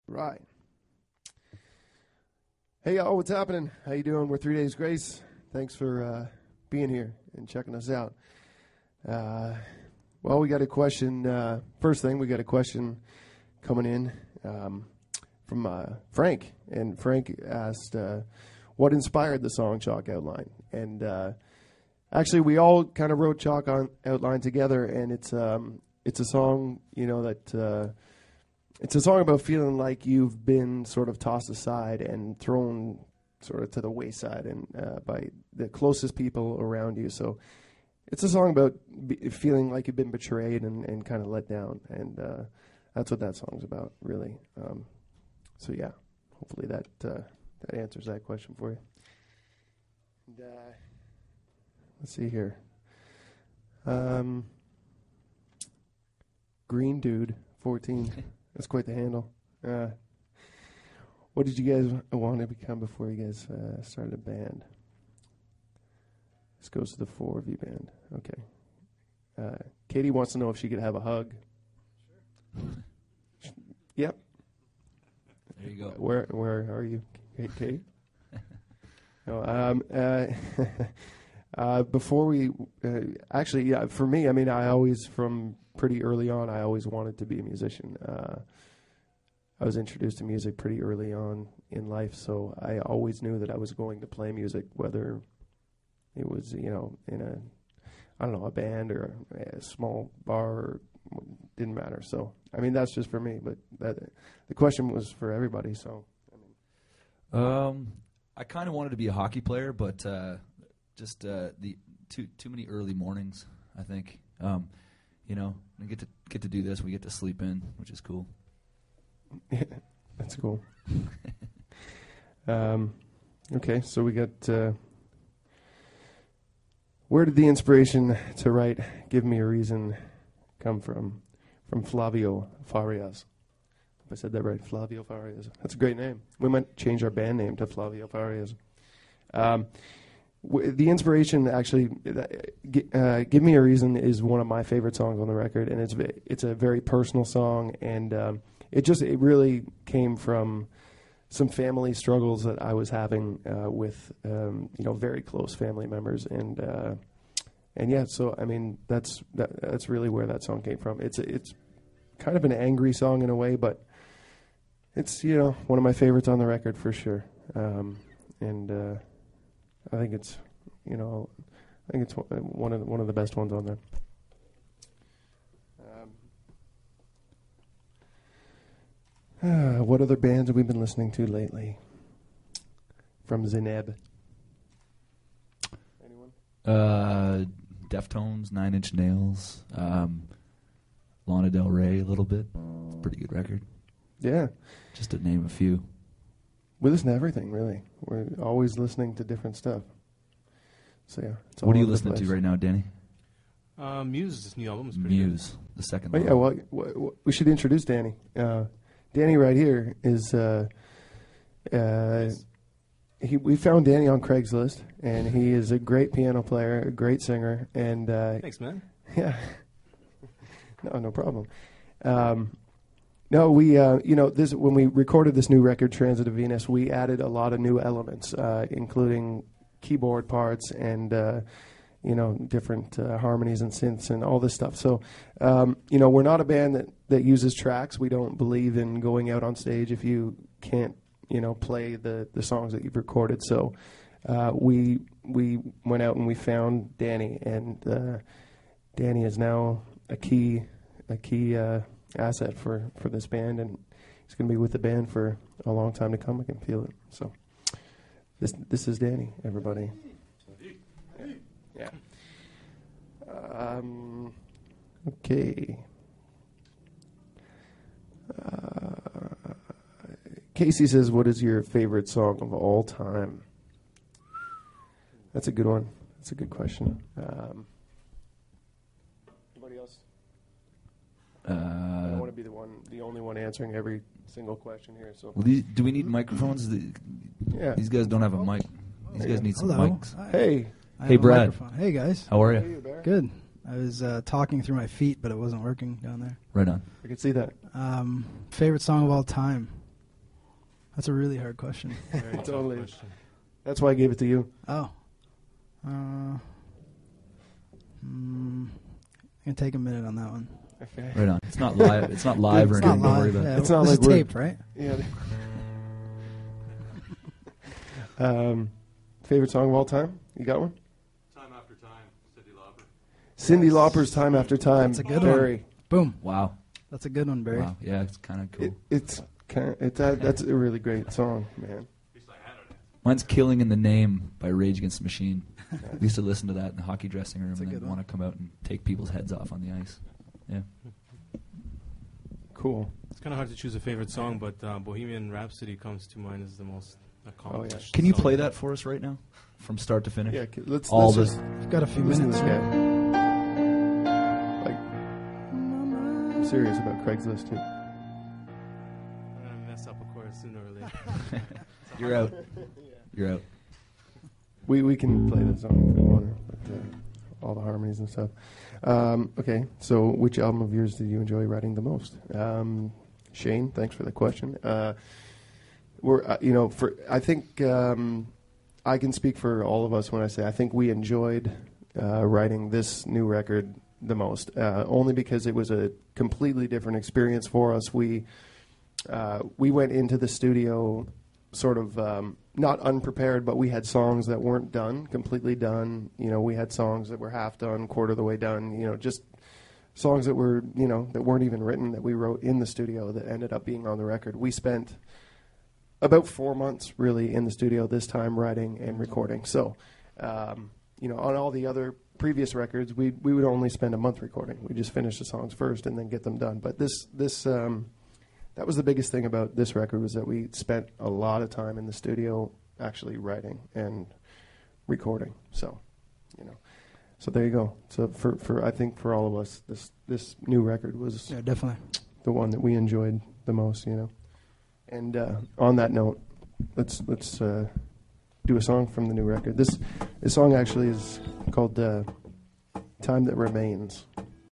Right. Hey, y'all, what's happening? How you doing? We're 3 Days Grace. Thanks for being here and checking us out. Well, we got a question. First thing, we got a question coming in from Frank. And Frank asked, what inspired the song Chalk Outline? And actually, we all kind of wrote Chalk Outline together, and it's a song, you know, that... it's a song about feeling like you've been sort of tossed aside and thrown sort of to the wayside and by the closest people around you. So it's a song about feeling like you've been betrayed and kind of let down. And that's what that song's about, really. So, yeah, hopefully that answers that question for you. And, let's see here. Green Dude, 14. That's quite the handle. What did you guys want to become before you guys started a band? This goes to the 4 of you band. Okay. Katie wants to know if she could have a hug. Sure. Yep. There you go. Where are you, Katie? No. Before we actually, yeah, for me, I mean, I always from pretty early on, I always wanted to be a musician. I was introduced to music pretty early on in life, so I always knew that I was going to play music, whether it was, you know, in a band or a small bar, or didn't matter. So, I mean, that's just for me, but the question was for everybody, so. I kind of wanted to be a hockey player, but just the too many early mornings, I think. You know, we get to do this. We get to sleep in, which is cool. Yeah, that's cool. Okay, so we got. Where did the inspiration to write "Give Me a Reason" come from? From Flavio Farias. If I said that right, Flavio Farias. That's a great name. We might change our band name to Flavio Farias. The inspiration, actually, "Give Me a Reason" is one of my favorite songs on the record, and it's a very personal song, and it really came from some family struggles that I was having with very close family members, and yeah, so I mean that's really where that song came from. It's kind of an angry song in a way, but it's one of my favorites on the record for sure, and. I think it's, one of the best ones on there. What other bands have we been listening to lately? From Zeneb. Anyone? Deftones, 9 Inch Nails, Lana Del Rey a little bit. It's a pretty good record. Yeah. Just to name a few. We listen to everything, really. We're always listening to different stuff. So, yeah. What are you listening to right now, Danny? Muse, this new album is pretty good. Muse, the second one. Yeah, well, we should introduce Danny. Danny right here is... we found Danny on Craigslist, and he is a great piano player, a great singer, and... Thanks, man. Yeah. No problem. No, we, this when we recorded this new record, Transit of Venus, we added a lot of new elements, including keyboard parts and, different harmonies and synths and all this stuff. So, we're not a band that uses tracks. We don't believe in going out on stage if you can't, play the songs that you've recorded. So, we went out and we found Danny, and Danny is now a key asset for this band, and he's going to be with the band for a long time to come. I can feel it. So this is Danny, everybody. Yeah. Okay. Casey says, what is your favorite song of all time? That's a good one. That's a good question. Anybody else? I don't want to be the only one answering every single question here. So, well, do we need microphones? Yeah. These guys don't have a mic. These guys need some mics. Hey. Hey, Brad. Hey, guys. How are you? Good. I was talking through my feet, but it wasn't working down there. Right on. I can see that. Favorite song of all time. That's a really hard question. Very tough Totally. question. That's why I gave it to you. Oh. I'm gonna take a minute on that one. Okay. Right on. It's not live. It's not live or It's anything. not Don't worry live. about Yeah, it. It's not this like is we're- taped, right? Yeah. Favorite song of all time? You got one? Time After Time, Cyndi Lauper. Cyndi Lauper's "Time After Time." That's a good Barry. Boom. Wow. That's a good one, Barry. Wow. Yeah, it's kind of cool. It's kind of that's a really great song, man. At least I had it. Mine's "Killing in the Name" by Rage Against the Machine. We used to listen to that in the hockey dressing room That's a and good then one. want to come out and take people's heads off on the ice. Yeah. Cool. It's kind of hard to choose a favorite song, but Bohemian Rhapsody comes to mind as the most accomplished. Can you song. play that for us right now, from start to finish? Yeah, let's All let's the- just We've got a few listen to minutes. this Here. guy. Like, I'm serious about Craigslist too. I'm going to mess up a chorus sooner or later. You're out. You're out. We can play the song if we want, but all the harmonies and stuff. Okay, so which album of yours did you enjoy writing the most? Shane, thanks for the question. I think I can speak for all of us when I say I think we enjoyed writing this new record the most, only because it was a completely different experience for us. We went into the studio sort of not unprepared, but we had songs that weren't done, completely done. You know, we had songs that were half done, quarter of the way done. You know, just songs that were, you know, that weren't even written, that we wrote in the studio that ended up being on the record. We spent about 4 months really in the studio this time writing and recording. So, you know, on all the other previous records, we would only spend a month recording. We just finish the songs first and then get them done. But this that was the biggest thing about this record, was that we spent a lot of time in the studio actually writing and recording. So, you know, so there you go. So for I think for all of us, this new record was Yeah, definitely. the one that we enjoyed the most, you know. And on that note, let's do a song from the new record. This song actually is called "Time That Remains."